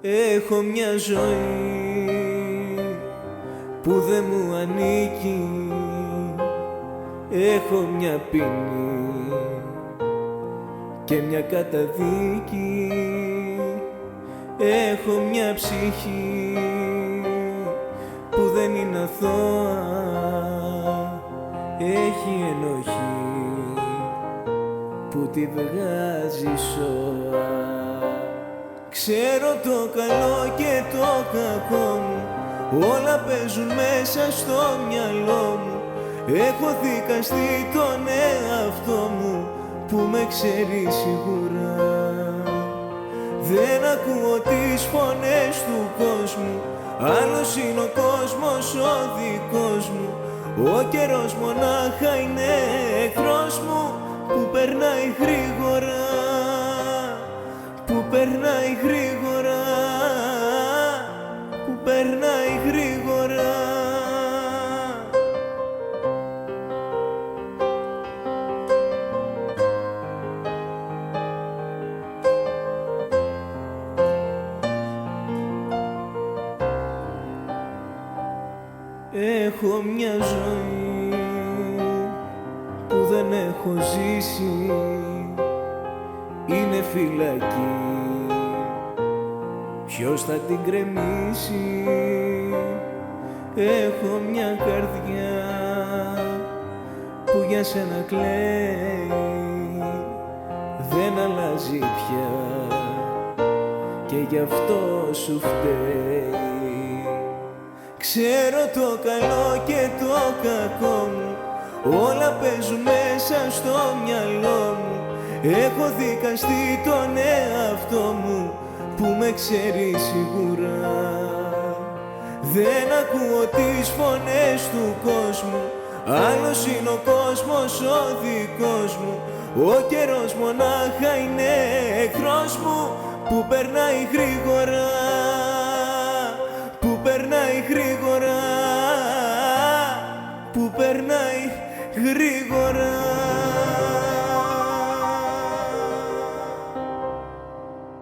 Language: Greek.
Έχω μια ζωή που δεν μου ανήκει. Έχω μια ποινή και μια καταδίκη. Έχω μια ψυχή που δεν είναι αθώα. Έχει ενοχή που τη βγάζει σώα. Ξέρω το καλό και το κακό μου, όλα παίζουν μέσα στο μυαλό μου. Έχω δικαστεί τον εαυτό μου που με ξέρει σίγουρα. Δεν ακούω τις φωνές του κόσμου, άλλος είναι ο κόσμος ο δικός μου. Ο καιρός μονάχα είναι εχθρός μου που περνάει γρήγορα, που περνάει γρήγορα, που περνάει γρήγορα. Έχω μια ζωή που δεν έχω ζήσει, είναι φυλακή. Ποιος θα την κρεμίσει? Έχω μια καρδιά που για σένα κλαίει, δεν αλλάζει πια και γι' αυτό σου φταίει. Ξέρω το καλό και το κακό μου, όλα παίζουν μέσα στο μυαλό μου. Έχω δικαστεί τον εαυτό μου που με ξέρει σίγουρα. Δεν ακούω τις φωνές του κόσμου, άλλος είναι ο κόσμος ο δικός μου. Ο καιρός μονάχα είναι εχθρός μου που περνάει γρήγορα, που περνάει γρήγορα, που περνάει γρήγορα.